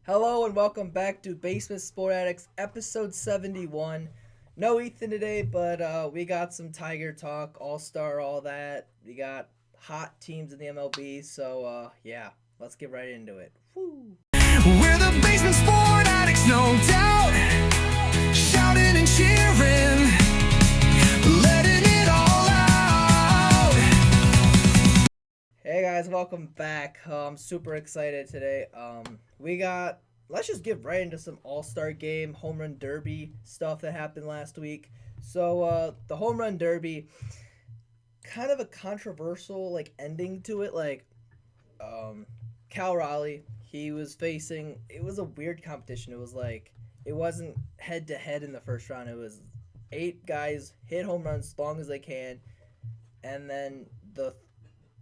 Hello and welcome back to Basement Sport Addicts, episode 71. No Ethan today, but we got some Tiger talk, All Star, all that. We got hot teams in the MLB, so yeah, let's get right into it. Woo. We're the basement sport addicts, no doubt. Shouting and cheering, letting it all out. Hey guys, welcome back. I'm super excited today. Let's just get right into some All-Star Game Home Run Derby stuff that happened last week. So the Home Run Derby, kind of a controversial ending to it. Cal Raleigh, he was facing. It was a weird competition. It wasn't head to head in the first round. It was 8 guys hit home runs as long as they can, and then the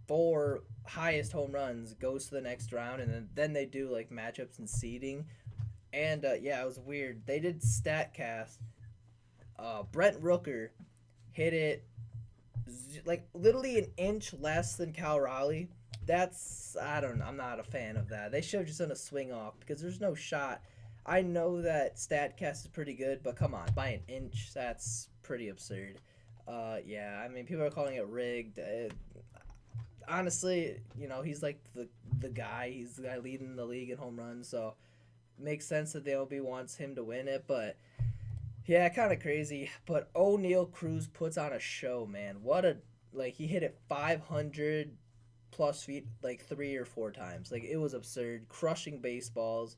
four highest home runs goes to the next round, and then they do matchups and seeding. And yeah, it was weird. They did Statcast. Brent Rooker hit it literally an inch less than Cal Raleigh. That's, I don't know, I'm not a fan of that. They should have just done a swing off because there's no shot. I know that Statcast is pretty good, but come on, by an inch, that's pretty absurd. Yeah, I mean, people are calling it rigged. Honestly, he's the guy. He's the guy leading the league in home runs, so it makes sense that the MLB wants him to win it. But yeah, kind of crazy. But O'Neal Cruz puts on a show, man. He hit it 500 plus feet 3 or 4 times. It was absurd, crushing baseballs.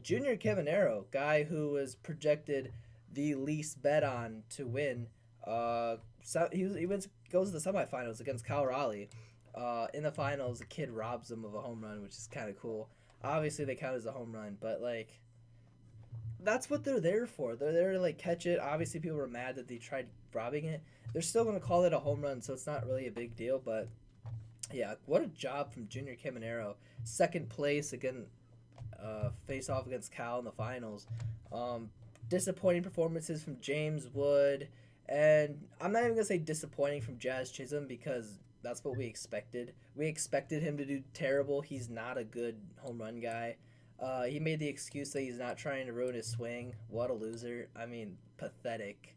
Junior Caminero, guy who was projected the least bet on to win. Goes to the semifinals against Cal Raleigh. In the finals, the kid robs him of a home run, which is kind of cool. Obviously, they count as a home run, but that's what they're there for. They're there to catch it. Obviously, people were mad that they tried robbing it. They're still gonna call it a home run, so it's not really a big deal. But yeah, what a job from Junior Caminero. Second place again, face off against Cal in the finals. Disappointing performances from James Wood, and I'm not even gonna say disappointing from Jazz Chisholm because that's what we expected. We expected him to do terrible. He's not a good home run guy. He made the excuse that he's not trying to ruin his swing. What a loser. I mean, pathetic.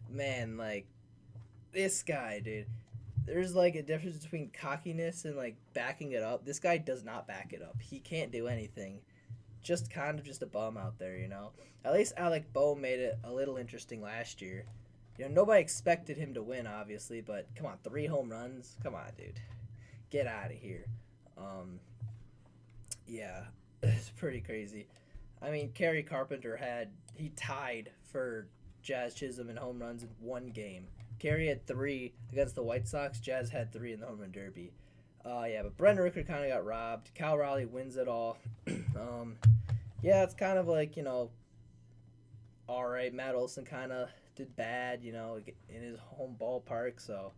Man, this guy, dude. There's a difference between cockiness and backing it up. This guy does not back it up. He can't do anything. Just kind of just a bum out there, At least Alec Bowe made it a little interesting last year. Nobody expected him to win, obviously, but come on, 3 home runs? Come on, dude. Get out of here. Yeah, it's pretty crazy. I mean, Kerry Carpenter he tied for Jazz Chisholm in home runs in one game. Kerry had 3 against the White Sox. Jazz had 3 in the home run derby. Yeah, but Brent Rooker kind of got robbed. Cal Raleigh wins it all. Yeah, it's kind of all right. Matt Olson kind of did bad, in his home ballpark. So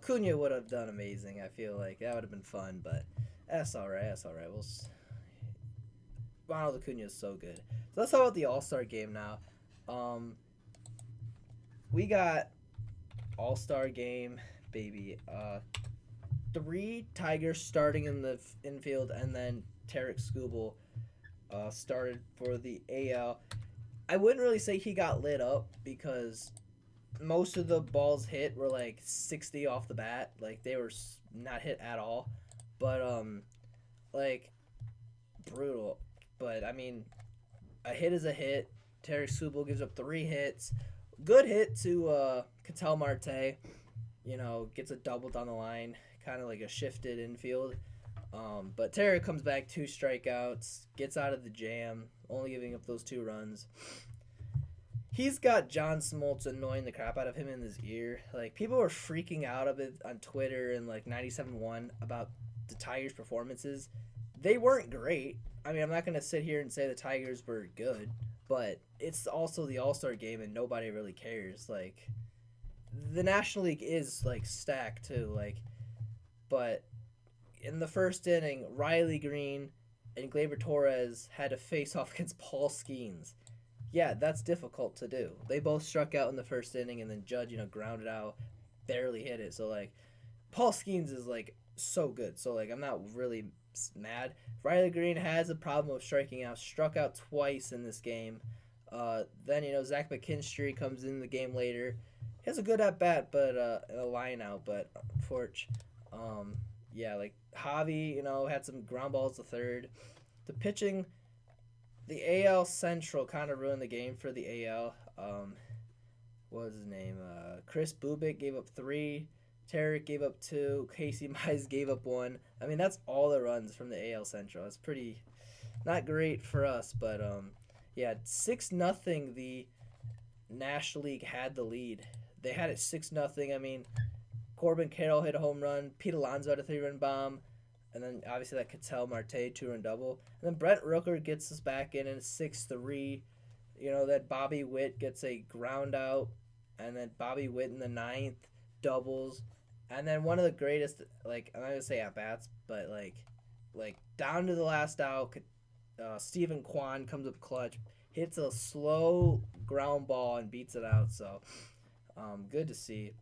Cunha would have done amazing. I feel like that would have been fun, but that's all right. That's all right. Ronald Acuna is so good. So let's talk about the All-Star game now. We got All-Star game, baby. 3 Tigers starting in the infield, and then Tarek Skubal started for the AL. I wouldn't really say he got lit up because most of the balls hit were 60 off the bat. They were not hit at all. But brutal. But I mean, a hit is a hit. Tarek Skubal gives up 3 hits. Good hit to Ketel Marte. Gets a double down the line, kind of like a shifted infield. But Tarek comes back 2 strikeouts, gets out of the jam, only giving up those 2 runs. He's got John Smoltz annoying the crap out of him in his ear. People were freaking out of it on Twitter and 97.1 about the Tigers' performances. They weren't great. I mean, I'm not going to sit here and say the Tigers were good, but it's also the All-Star game and nobody really cares. The National League is stacked too. But in the first inning, Riley Green and Gleyber Torres had to face off against Paul Skeens. Yeah, that's difficult to do. They both struck out in the first inning, and then Judge, grounded out, barely hit it. So Paul Skeens is so good. So I'm not really mad. Riley Green has a problem of striking out. Struck out twice in this game. Then Zach McKinstry comes in the game later. He has a good at bat, but a line out. But unfortunately, yeah, like Javi, had some ground balls to third. The pitching, the AL Central kind of ruined the game for the AL. What was his name? Chris Bubik gave up 3. Tarek gave up 2. Casey Mize gave up 1. I mean, that's all the runs from the AL Central. It's pretty not great for us, but yeah, 6-0. The National League had the lead. They had it 6-0. I mean, Corbin Carroll hit a home run. Pete Alonso had a 3-run bomb. And then obviously that Ketel Marte 2-run double. And then Brent Rooker gets us back in and 6-3. That Bobby Witt gets a ground out. And then Bobby Witt in the 9th doubles. And then one of the greatest, like, I'm not going to say at-bats, but like down to the last out, Stephen Kwan comes up clutch, hits a slow ground ball and beats it out. So good to see.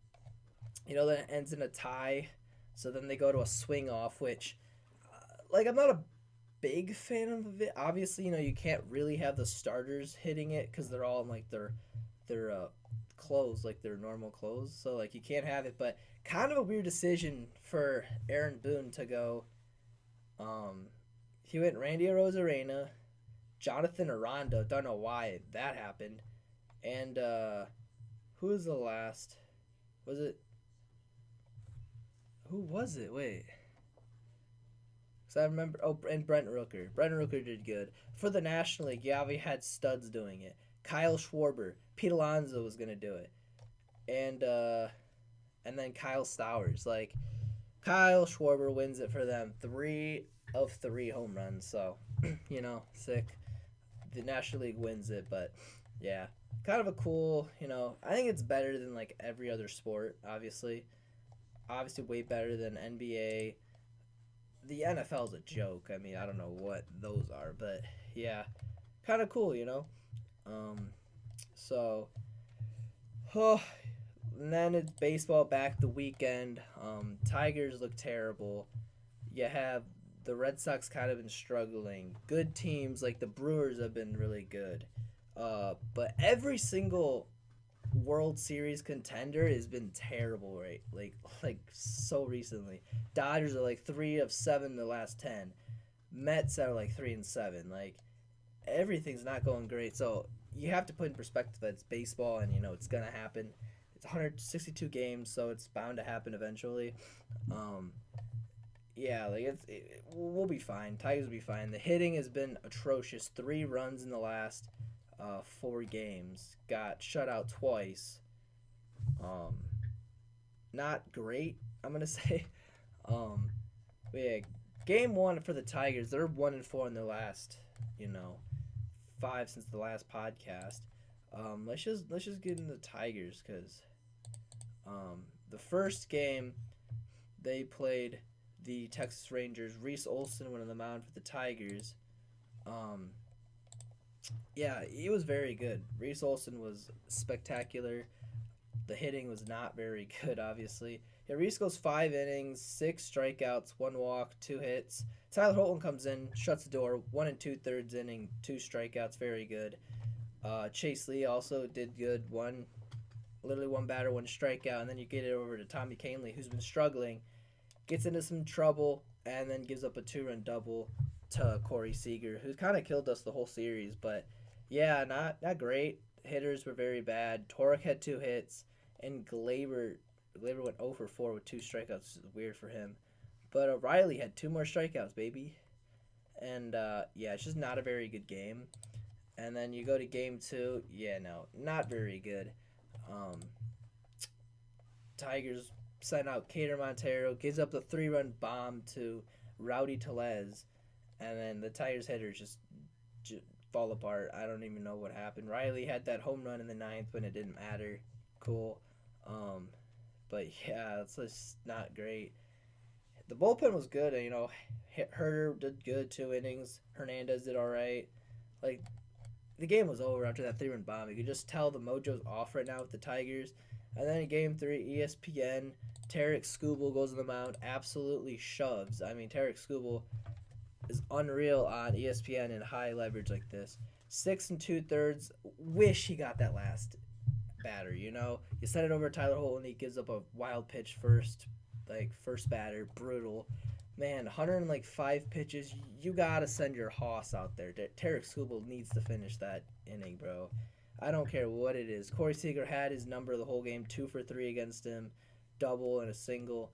Then it ends in a tie. So then they go to a swing off, which, I'm not a big fan of it. Obviously, you can't really have the starters hitting it because they're all in, like, their clothes, like their normal clothes. So, you can't have it. But kind of a weird decision for Aaron Boone to go. He went Randy Arozarena, Jonathan Aranda. Don't know why that happened. And who was the last? Was it? Who was it? Wait. Because I remember. Oh, and Brent Rooker. Brent Rooker did good. For the National League, we had studs doing it. Kyle Schwarber. Pete Alonso was going to do it. And then Kyle Stowers. Kyle Schwarber wins it for them. 3 of 3 home runs. So, sick. The National League wins it. But, yeah. Kind of a cool, I think it's better than, every other sport, obviously. Obviously way better than NBA. The NFL is a joke. I mean, I don't know what those are, but yeah, kind of cool, So, and then it's baseball back the weekend. Tigers look terrible. You have the Red Sox kind of been struggling. Good teams like the Brewers have been really good. But every single World Series contender has been terrible, right? Like so recently. Dodgers are 3 of 7 the last 10. Mets are 3 and 7. Everything's not going great. So you have to put in perspective that it's baseball and it's gonna happen. It's 162 games, so it's bound to happen eventually. Yeah, we'll be fine. Tigers will be fine. The hitting has been atrocious. 3 runs in the last 4 games. Got shut out twice. Not great, I'm gonna say. But yeah, game 1 for the Tigers. They're 1-4 in their last, 5 since the last podcast. Let's just get into the Tigers because the first game they played the Texas Rangers. Reese Olson went on the mound for the Tigers. Yeah, he was very good. Reese Olson was spectacular. The hitting was not very good, obviously. Yeah, Reese goes 5 innings, 6 strikeouts, 1 walk, 2 hits. Tyler Holton comes in, shuts the door, 1 2/3 inning, 2 strikeouts, very good. Chase Lee also did good, literally 1 batter, 1 strikeout, and then you get it over to Tommy Kahnle, who's been struggling, gets into some trouble, and then gives up a 2-run double to Corey Seager, who's kind of killed us the whole series. But yeah, not great. Hitters were very bad. Torek had 2 hits, and Glaber went 0 for 4 with 2 strikeouts, which is weird for him. But O'Reilly had 2 more strikeouts, baby. And yeah, it's just not a very good game. And then you go to game 2. Yeah, no, not very good. Tigers sent out Cater Montero, gives up the 3-run bomb to Rowdy Tellez, and then the Tigers hitters just fall apart. I don't even know what happened. Riley had that home run in the 9th when it didn't matter. Cool. But yeah, it's just not great. The bullpen was good. Herter did good, 2 innings. Hernandez did all right. The game was over after that 3-run bomb. You could just tell the mojo's off right now with the Tigers. And then in game 3, ESPN, Tarek Skubal goes on the mound, absolutely shoves. I mean, Tarek Skubal, is unreal on ESPN in high leverage like this. 6 2/3. Wish he got that last batter. You send it over to Tyler Holt and he gives up a wild pitch first, like first batter, brutal. Man, 105 pitches. You gotta send your hoss out there. Tarek Skubal needs to finish that inning, bro. I don't care what it is. Corey Seager had his number the whole game, 2 for 3 against him, double and a single.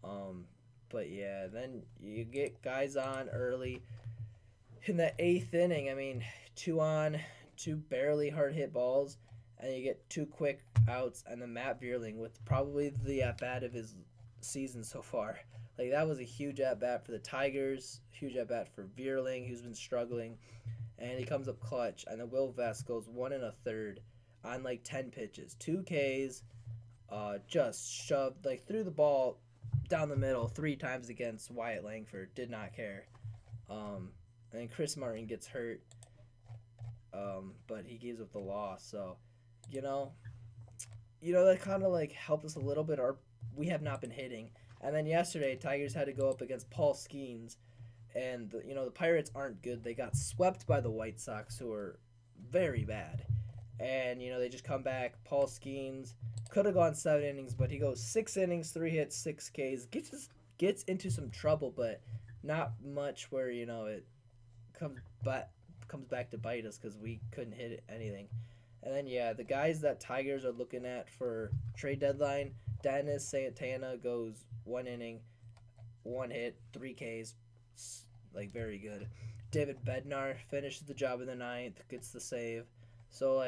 Um, but yeah, then you get guys on early in the eighth inning. I mean, two on, two barely hard hit balls, and you get two quick outs, and then Matt Vierling with probably the at bat of his season so far. Like that was a huge at bat for the Tigers, huge at bat for Vierling, who's been struggling, and he comes up clutch. And then Will Vest goes 1 1/3 on like 10 pitches, 2 Ks, just shoved like threw the ball down the middle 3 times against Wyatt Langford. Did not care. And then Chris Martin gets hurt, but he gives up the loss. So, you know, that kind of like helped us a little bit. We have not been hitting. And then yesterday, Tigers had to go up against Paul Skeens, and the Pirates aren't good. They got swept by the White Sox, who are very bad. And they just come back. Paul Skeens could have gone 7 innings, but he goes 6 innings, 3 hits, 6 Ks. Gets into some trouble, but not much where it comes back to bite us because we couldn't hit anything. And then the guys that Tigers are looking at for trade deadline, Dennis Santana goes 1 inning, 1 hit, 3 Ks, like very good. David Bednar finishes the job in the ninth, gets the save. So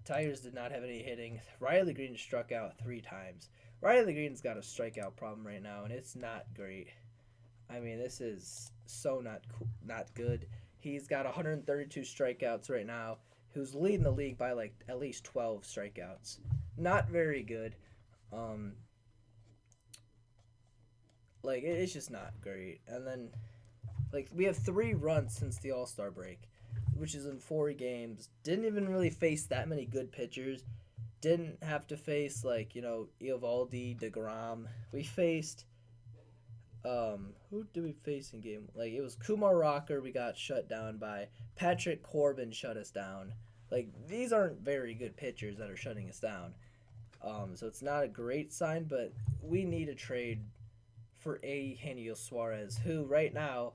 Tigers did not have any hitting. Riley Green struck out 3 times. Riley Green's got a strikeout problem right now, and it's not great. I mean, this is so not good. He's got 132 strikeouts right now. Who's leading the league by like at least 12 strikeouts. Not very good. It's just not great. And then we have 3 runs since the All-Star break, which is in 4 games. Didn't even really face that many good pitchers. Didn't have to face Eovaldi, DeGrom. We faced who did we face in game? It was Kumar Rocker we got shut down by. Patrick Corbin shut us down. These aren't very good pitchers that are shutting us down. So it's not a great sign, but we need a trade for Eugenio Suarez, who right now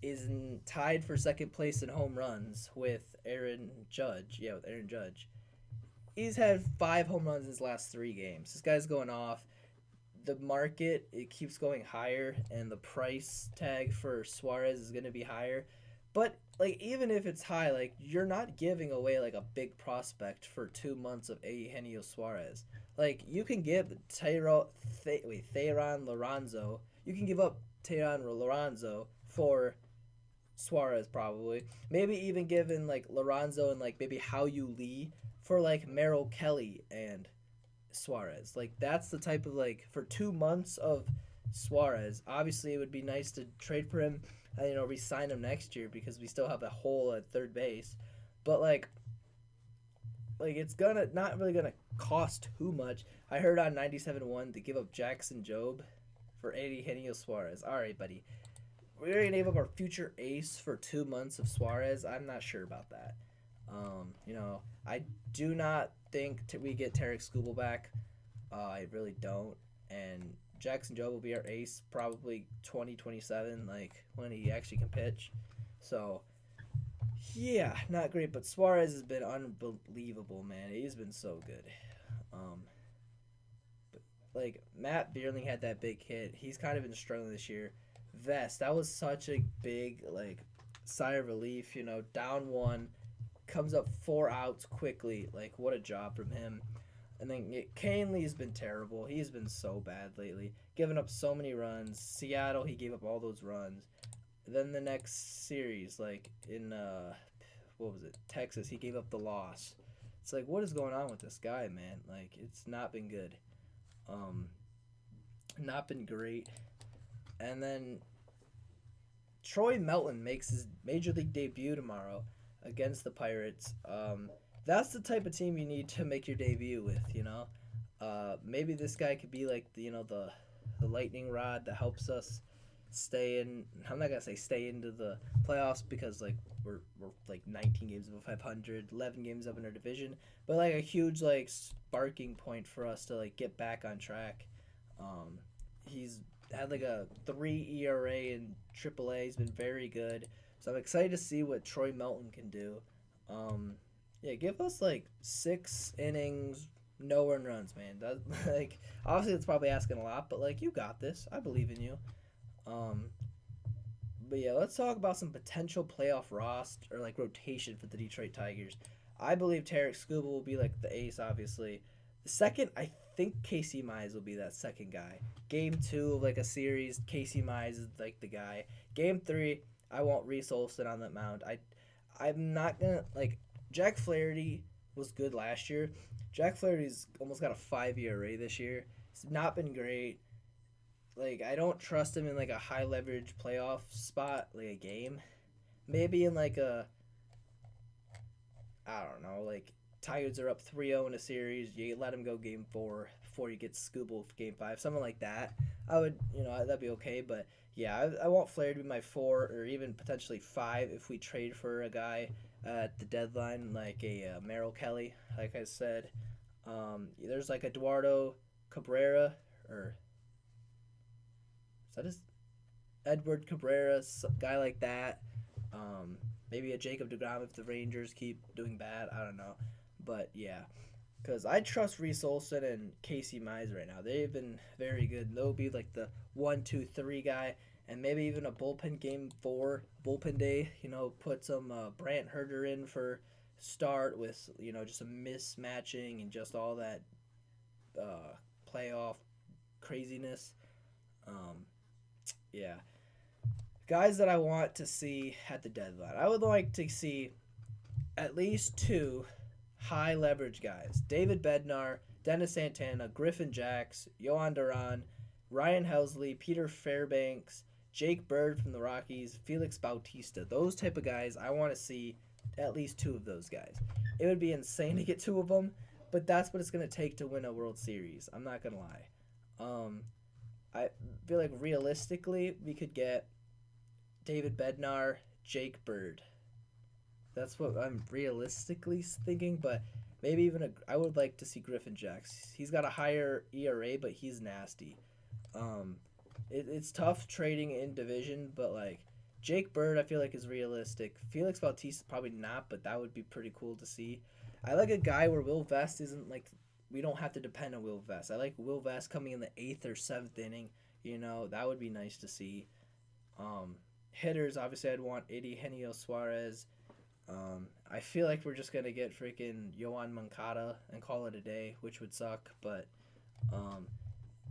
is tied for second place in home runs with Aaron Judge. Yeah, with Aaron Judge. He's had 5 home runs in his last 3 games. This guy's going off. The market, it keeps going higher, and the price tag for Suarez is going to be higher. But even if it's high, you're not giving away a big prospect for 2 months of Eugenio Suarez. You can give Theron Lorenzo. You can give up Theron Lorenzo for Suarez probably. Maybe even giving Lorenzo and maybe Hao-Yu Lee for Merrill Kelly and Suarez. That's the type of for 2 months of Suarez. Obviously, it would be nice to trade for him and re-sign him next year because we still have a hole at third base. But it's not really gonna cost too much. I heard on 97.1 to give up Jackson Jobe for Eugenio Suarez. All right, buddy. We're gonna give up our future ace for 2 months of Suarez. I'm not sure about that. I do not think we get Tarek Skubal back. I really don't. And Jackson Jobe will be our ace probably 2027, when he actually can pitch. So, yeah, not great. But Suarez has been unbelievable, man. He's been so good. Matt Vierling had that big hit. He's kind of been struggling this year. Vest, that was such a big, sigh of relief. Down 1. Comes up 4 outs quickly. What a job from him. And then Canley's been terrible. He's been so bad lately. Giving up so many runs. Seattle, he gave up all those runs. Then the next series, in, Texas, he gave up the loss. It's what is going on with this guy, man? It's not been good. Not been great. And then Troy Melton makes his Major League debut tomorrow against the Pirates. That's the type of team you need to make your debut with, Maybe this guy could be the lightning rod that helps us stay in. I'm not gonna say stay into the playoffs because like we're like 19 games above 500, 11 games up in our division, but like a huge like sparking point for us to like get back on track. Um, he's had like a 3 ERA in AAA. He's been very good, so I'm excited to see what Troy Melton can do. Um, yeah, give us like 6 innings, no earned runs, man. That like obviously it's probably asking a lot, but like you got this. I believe in you. Um, but yeah, let's talk about some potential playoff roster or like rotation for the Detroit Tigers. I believe Tarek Skubal will be like the ace, obviously. The second, I think Casey Mize will be that second guy. Game two of like a series, Casey Mize is like the guy. Game three, I want Reese Olson on that mound. I'm not gonna like Jack Flaherty was good last year. Jack Flaherty's almost got a 5 ERA this year. It's not been great. Like I don't trust him in like a high leverage playoff spot, like a game. Maybe in like a I don't know, like Tigers are up 3-0 in a series, you let him go game 4 before you get Scooble game 5, something like that. I would, that'd be okay, but yeah, I want Flair to be my 4 or even potentially 5 if we trade for a guy at the deadline, like a Merrill Kelly, like I said. There's like Eduardo Cabrera, or is that his Edward Cabrera, guy like that. Maybe a Jacob DeGrom if the Rangers keep doing bad. I don't know. But yeah, because I trust Reese Olson and Casey Mize right now. They've been very good. They'll be like the 1, 2, 3 guy, and maybe even a bullpen game 4, bullpen day. Put some Brant Herter in for start with just a mismatching and just all that playoff craziness. Um, yeah, guys that I want to see at the deadline. I would like to see at least 2 high leverage guys: David Bednar, Dennis Santana, Griffin Jacks, Yohan Duran, Ryan Helsley, Peter Fairbanks, Jake Bird from the Rockies, Felix Bautista. Those type of guys, I want to see at least 2 of those guys. It would be insane to get 2 of them, but that's what it's going to take to win a World Series. I'm not going to lie. I feel like realistically we could get David Bednar, Jake Bird. That's what I'm realistically thinking, but maybe even I would like to see Griffin Jacks. He's got a higher ERA, but he's nasty. It's tough trading in division, but like Jake Bird, I feel like is realistic. Felix Bautista probably not, but that would be pretty cool to see. I like a guy where Will Vest isn't like we don't have to depend on Will Vest. I like Will Vest coming in the 8th or 7th inning. That would be nice to see. Hitters, obviously, I'd want Eugenio Suarez. I feel like we're just gonna get freaking Yohan Moncada and call it a day, which would suck. But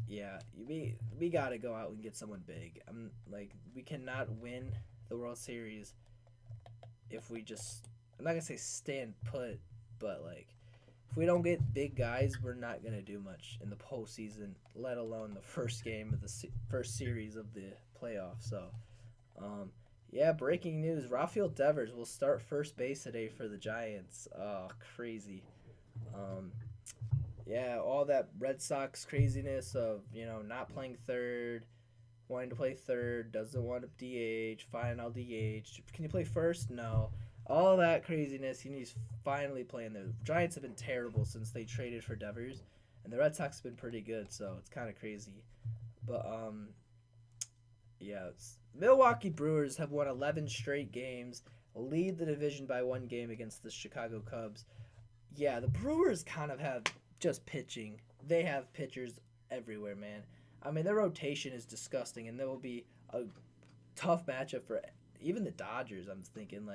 yeah, we gotta go out and get someone big. We cannot win the World Series if we just. I'm not gonna say stand put, but like if we don't get big guys, we're not gonna do much in the postseason, let alone the first game of the first series of the playoffs. So. Yeah, breaking news. Rafael Devers will start first base today for the Giants. Oh, crazy. Yeah, all that Red Sox craziness of, not playing third, wanting to play third, doesn't want to DH, fine, I'll DH. Can you play first? No. All that craziness, he's finally playing. The Giants have been terrible since they traded for Devers, and the Red Sox have been pretty good, so it's kind of crazy. But, yeah, Milwaukee Brewers have won 11 straight games, lead the division by 1 game against the Chicago Cubs. Yeah, the Brewers kind of have just pitching. They have pitchers everywhere, man. I mean, their rotation is disgusting, and there will be a tough matchup for even the Dodgers, I'm thinking.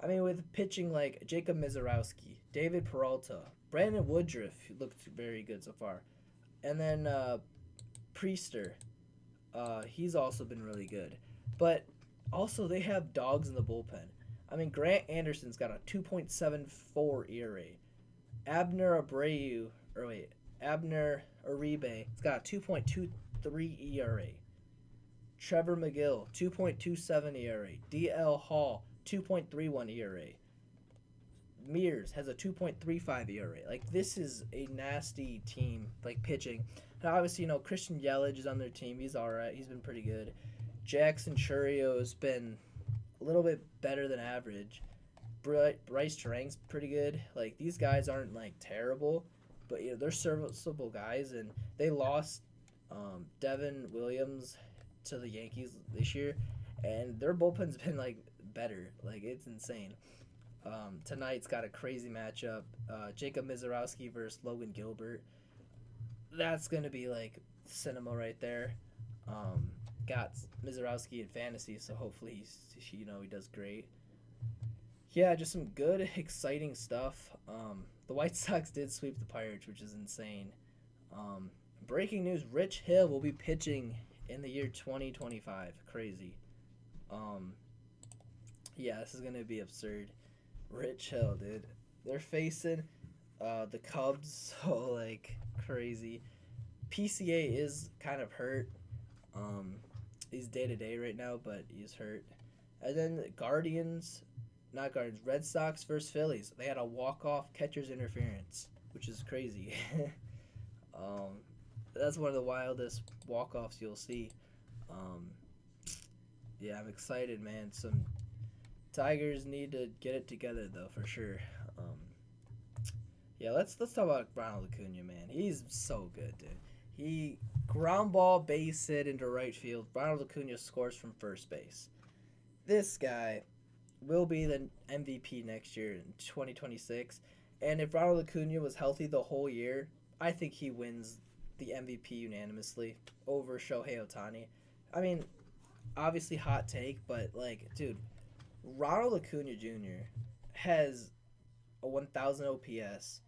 With pitching like Jacob Mizorowski, David Peralta, Brandon Woodruff looked very good so far. And then Priester. He's also been really good. But also they have dogs in the bullpen. Grant Anderson's got a 2.74 ERA. Abner Uribe's got a 2.23 ERA. Trevor McGill, 2.27 ERA. DL Hall, 2.31 ERA. Mears has a 2.35 ERA. This is a nasty team, pitching. And obviously, Christian Yelich is on their team. He's all right. He's been pretty good. Jackson Churio's been a little bit better than average. Bryce Terang's pretty good. Like, these guys aren't like terrible, but they're serviceable guys, and they lost Devin Williams to the Yankees this year, and their bullpen's been like better. Like, it's insane. Tonight's got a crazy matchup. Jacob Mizorowski versus Logan Gilbert. That's gonna be like cinema right there. Got Mizorowski in fantasy, so hopefully he does great. Yeah, just some good, exciting stuff. The White Sox did sweep the Pirates, which is insane. Breaking news: Rich Hill will be pitching in the year 2025. Crazy. Yeah, this is gonna be absurd. Rich Hill, dude. They're facing the Cubs, so like crazy. PCA is kind of hurt. He's day to day right now, but he's hurt. And then Red Sox versus Phillies. They had a walk-off catcher's interference, which is crazy. That's one of the wildest walk-offs you'll see. Yeah, I'm excited, man. Some Tigers need to get it together, though, for sure. Yeah, let's talk about Ronald Acuna, man. He's so good, dude. He ground ball base hit into right field. Ronald Acuna scores from first base. This guy will be the MVP next year in 2026. And if Ronald Acuna was healthy the whole year, I think he wins the MVP unanimously over Shohei Ohtani. I mean, obviously hot take, but like, dude, Ronald Acuna Jr. has a 1,000 OPS.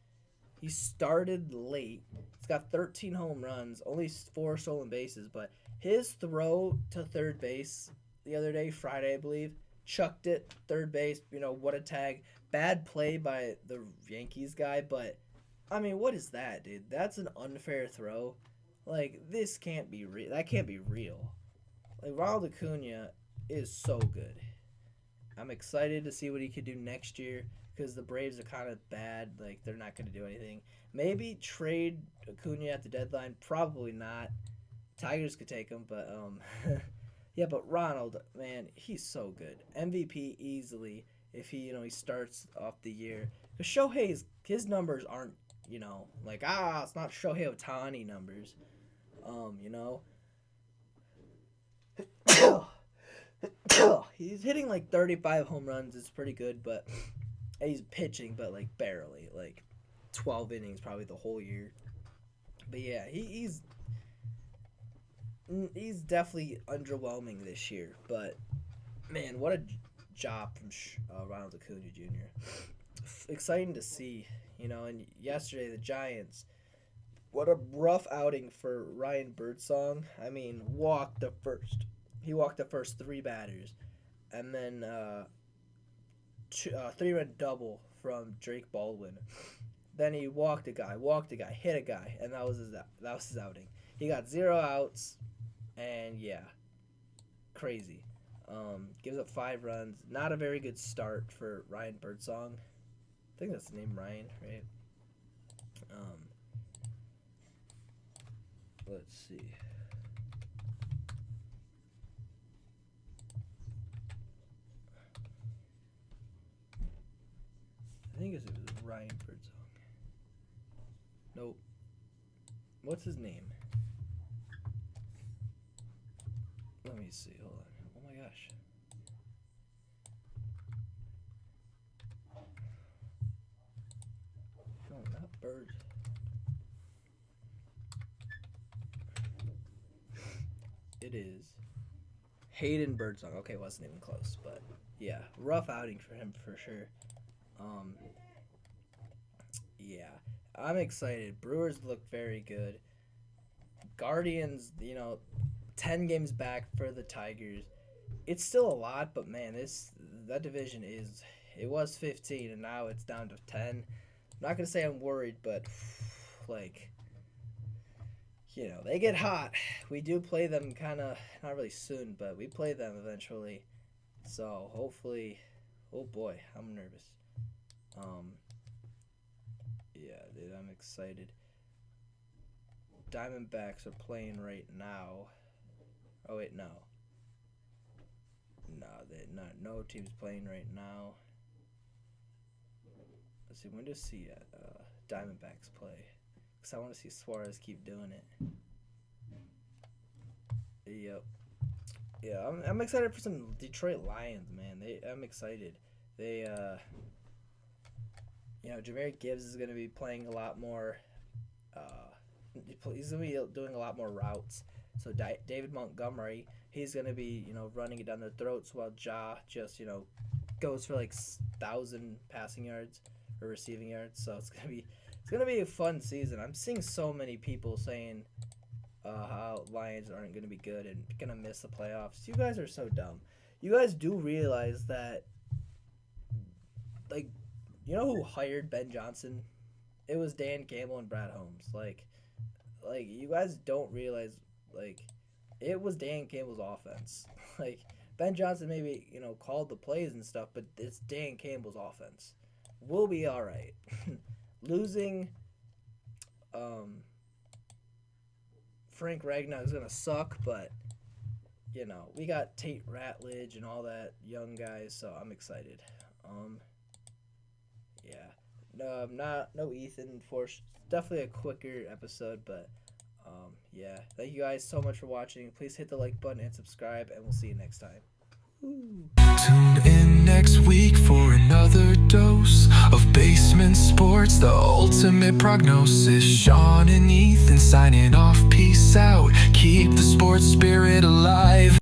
He started late. He's got 13 home runs, only 4 stolen bases, but his throw to third base the other day, Friday, I believe, chucked it, third base, what a tag. Bad play by the Yankees guy, but, I mean, what is that, dude? That's an unfair throw. Like, this can't be real. That can't be real. Like, Ronald Acuna is so good. I'm excited to see what he could do next year because the Braves are kind of bad. Like, they're not going to do anything. Maybe trade Acuna at the deadline. Probably not. Tigers could take him, but, yeah, but Ronald, man, he's so good. MVP easily if he starts off the year. Because Shohei's, his numbers aren't, like, it's not Shohei Ohtani numbers. He's hitting like 35 home runs. It's pretty good, but he's pitching, but like barely. Like 12 innings probably the whole year. But yeah, he's definitely underwhelming this year. But man, what a job from Ronald Acuna Jr. Exciting to see, and yesterday the Giants, what a rough outing for Ryan Birdsong. I mean, he walked the first 3 batters, and then 3-run double from Drake Baldwin. Then he walked a guy, hit a guy, and that was his outing. He got 0 outs, and yeah, crazy. Gives up 5 runs. Not a very good start for Ryan Birdsong. I think that's the name, Ryan, right? Let's see. I think it was Ryan Birdsong. Nope. What's his name? Let me see. Hold on. Oh my gosh. No, not Bird. It is Hayden Birdsong. Okay, wasn't even close, but yeah, rough outing for him for sure. Yeah, I'm excited. Brewers look very good. Guardians, 10 games back for the Tigers. It's still a lot, but man, that division it was 15 and now it's down to 10. I'm not gonna say I'm worried, but like, they get hot. We do play them kind of not really soon, but we play them eventually. So hopefully, oh boy, I'm nervous. Yeah, dude, I'm excited. Diamondbacks are playing right now. Oh wait, no. No, no teams playing right now. Let's see, when does Diamondbacks play? Because I want to see Suarez keep doing it. Yep. Yeah, I'm excited for some Detroit Lions, man. I'm excited. They, Jahmyr Gibbs is going to be playing a lot more. He's going to be doing a lot more routes. So David Montgomery, he's going to be, running it down their throats while Ja just, goes for like 1,000 passing yards or receiving yards. So it's gonna be a fun season. I'm seeing so many people saying how Lions aren't going to be good and going to miss the playoffs. You guys are so dumb. You guys do realize that, like, you know who hired Ben Johnson? It was Dan Campbell and Brad Holmes. Like you guys don't realize, like, it was Dan Campbell's offense. Like, Ben Johnson maybe, called the plays and stuff, but it's Dan Campbell's offense. We'll be all right. Losing Frank Ragnow is going to suck, but, we got Tate Ratledge and all that young guys, so I'm excited. Yeah. No Ethan Force. Definitely a quicker episode, but, yeah. Thank you guys so much for watching. Please hit the like button and subscribe, and we'll see you next time. Ooh. Tune in next week for another dose of basement sports, the ultimate prognosis. Sean and Ethan signing off. Peace out. Keep the sports spirit alive.